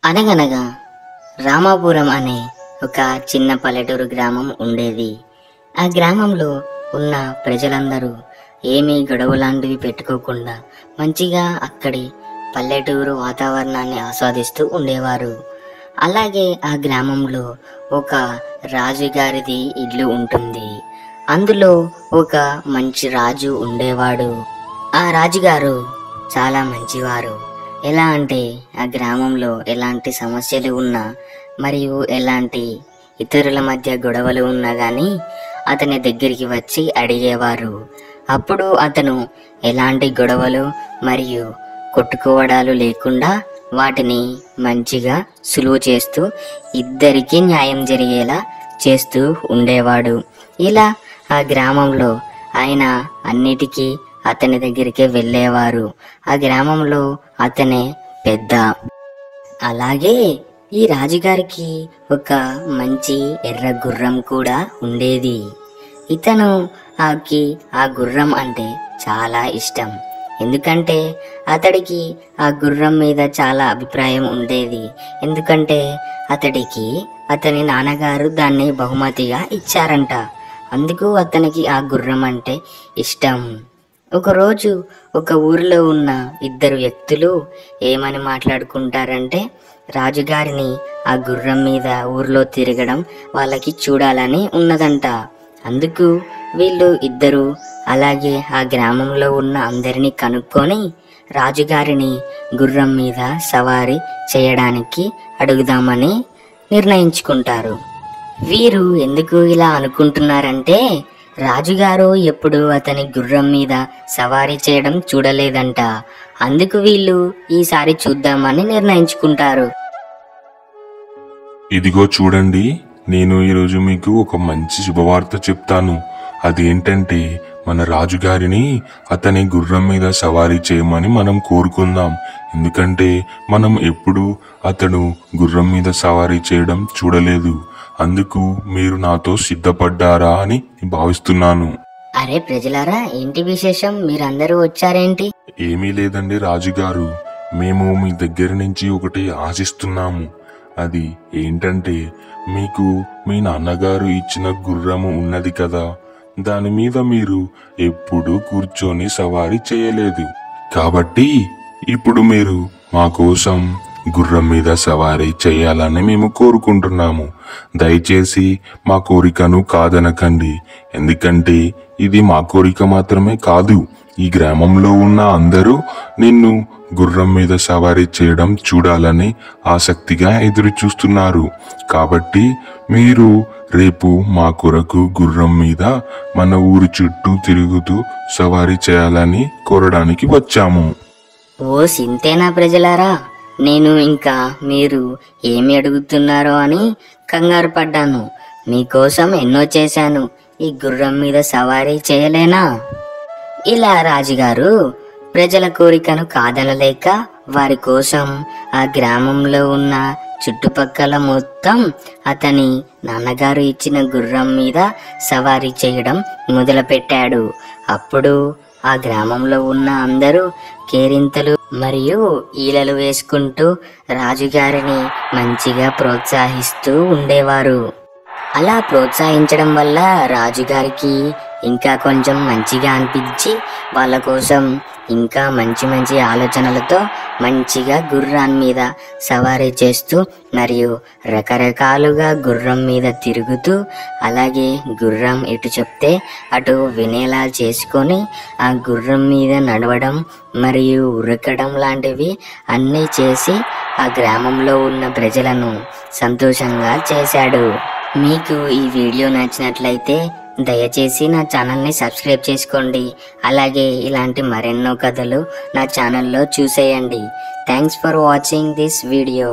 అనగనగా రామాపురం అనే ఒక చిన్న పల్లెటూరు గ్రామం ఉండేది. ఆ గ్రామంలో ఉన్న ప్రజలందరూ ఏమీ గొడవలాంటివి పెట్టుకోకుండా మంచిగా అక్కడి పల్లెటూరు వాతావరణాన్ని ఆస్వాదిస్తూ ఉండేవారు. అలాగే ఆ గ్రామంలో ఒక రాజుగారిది ఇల్లు ఉంటుంది. అందులో ఒక మంచి రాజు ఉండేవాడు. ఆ రాజుగారు చాలా మంచివారు. ఎలా అంటే ఆ గ్రామంలో ఎలాంటి సమస్యలు ఉన్నా మరియు ఎలాంటి ఇతరుల మధ్య గొడవలు ఉన్నా కానీ అతని దగ్గరికి వచ్చి అడిగేవారు. అప్పుడు అతను ఎలాంటి గొడవలు మరియు కొట్టుకోవడాలు లేకుండా వాటిని మంచిగా సులువు చేస్తూ ఇద్దరికీ న్యాయం జరిగేలా చేస్తూ ఉండేవాడు. ఇలా ఆ గ్రామంలో ఆయన అన్నిటికీ అతని దగ్గరికి వెళ్ళేవారు. ఆ గ్రామంలో అతనే పెద్ద. అలాగే ఈ రాజుగారికి ఒక మంచి ఎర్ర గుర్రం కూడా ఉండేది. ఇతను ఆ గుర్రం అంటే చాలా ఇష్టం. ఎందుకంటే అతడికి ఆ గుర్రం మీద చాలా అభిప్రాయం ఉండేది. ఎందుకంటే అతడికి అతని నాన్నగారు దాన్ని బహుమతిగా ఇచ్చారంట. అందుకు అతనికి ఆ గుర్రం అంటే ఇష్టం. ఒకరోజు ఒక ఊరిలో ఉన్న ఇద్దరు వ్యక్తులు ఏమని మాట్లాడుకుంటారంటే రాజుగారిని ఆ గుర్రం మీద ఊర్లో తిరగడం వాళ్ళకి చూడాలని ఉన్నదంట. అందుకు వీళ్ళు ఇద్దరు అలాగే ఆ గ్రామంలో ఉన్న అందరినీ కనుక్కొని రాజుగారిని గుర్రం మీద సవారీ చేయడానికి అడుగుదామని నిర్ణయించుకుంటారు. వీరు ఎందుకు ఇలా అనుకుంటున్నారంటే రాజుగారు ఎప్పుడు అతని గుర్రం మీద సవారీ చేయడం చూడలేదంట. అందుకు వీళ్ళు ఈసారి చూద్దామని నిర్ణయించుకుంటారు. ఇదిగో చూడండి, నేను ఈరోజు మీకు ఒక మంచి శుభవార్త చెప్తాను. అదేంటంటే మన రాజుగారిని అతని గుర్రం మీద సవారీ చేయమని మనం కోరుకుందాం. ఎందుకంటే మనం ఎప్పుడు అతడు గుర్రం మీద సవారీ చేయడం చూడలేదు. అందుకు మీరు నాతో సిద్ధపడ్డారా అని భావిస్తున్నాను. అరే ప్రజలారా, ఏంటి విశేషం? మీరందరూ వచ్చారేంటి? ఏమీ లేదండి రాజుగారు, మేము మీ దగ్గర నుంచి ఒకటి ఆశిస్తున్నాము. అది ఏంటంటే మీకు మీ నాన్నగారు ఇచ్చిన గుర్రము ఉన్నది కదా, దాని మీద మీరు ఎప్పుడు కూర్చొని సవారీ చేయలేదు. కాబట్టి ఇప్పుడు మీరు మా కోసం గుర్రం మీద సవారీ చేయాలని మేము కోరుకుంటున్నాము. దయచేసి మా కోరికను కాదనకండి. ఎందుకంటే ఇది మా కోరిక మాత్రమే కాదు, ఈ గ్రామంలో ఉన్న అందరూ నిన్ను గుర్రం మీద సవారీ చేయడం చూడాలని ఆసక్తిగా ఎదురు చూస్తున్నారు. కాబట్టి మీరు రేపు మా కొరకు గుర్రం మీద మన ఊరి చుట్టూ తిరుగుతూ సవారీ చేయాలని కోరడానికి వచ్చాము. ఓ సింతేనా ప్రజలారా, నేను ఇంకా మీరు ఏమి అడుగుతున్నారో అని కంగారు పడ్డాను. మీకోసం ఎన్నో చేశాను, ఈ గుర్రం మీద సవారీ చేయలేనా? ఇలా రాజుగారు ప్రజల కోరికను కాదనలేక వారి కోసం ఆ గ్రామంలో ఉన్న చుట్టుపక్కల మొత్తం అతని నాన్నగారు ఇచ్చిన గుర్రం మీద సవారీ చేయడం మొదలుపెట్టాడు. అప్పుడు ఆ గ్రామంలో ఉన్న అందరూ కేరింతలు మరియు ఈలలు వేసుకుంటూ రాజుగారిని మంచిగా ప్రోత్సహిస్తూ ఉండేవారు. అలా ప్రోత్సహించడం వల్ల రాజుగారికి ఇంకా కొంచెం మంచిగా అనిపించి వాళ్ళ కోసం ఇంకా మంచి మంచి ఆలోచనలతో మంచిగా గుర్రాన్ని మీద సవారీ చేస్తూ మరియు రకరకాలుగా గుర్రం మీద తిరుగుతూ అలాగే గుర్రం ఎటు చెప్తే అటు వినేలా చేసుకొని ఆ గుర్రం మీద నడవడం మరియు ఉరకడం లాంటివి అన్నీ చేసి ఆ గ్రామంలో ఉన్న ప్రజలను సంతోషంగా చేశాడు. మీకు ఈ వీడియో నచ్చినట్లయితే దయచేసి నా ఛానల్ని సబ్స్క్రైబ్ చేసుకోండి. అలాగే ఇలాంటి మరెన్నో కథలు నా ఛానల్లో చూసేయండి. Thanks for watching this video.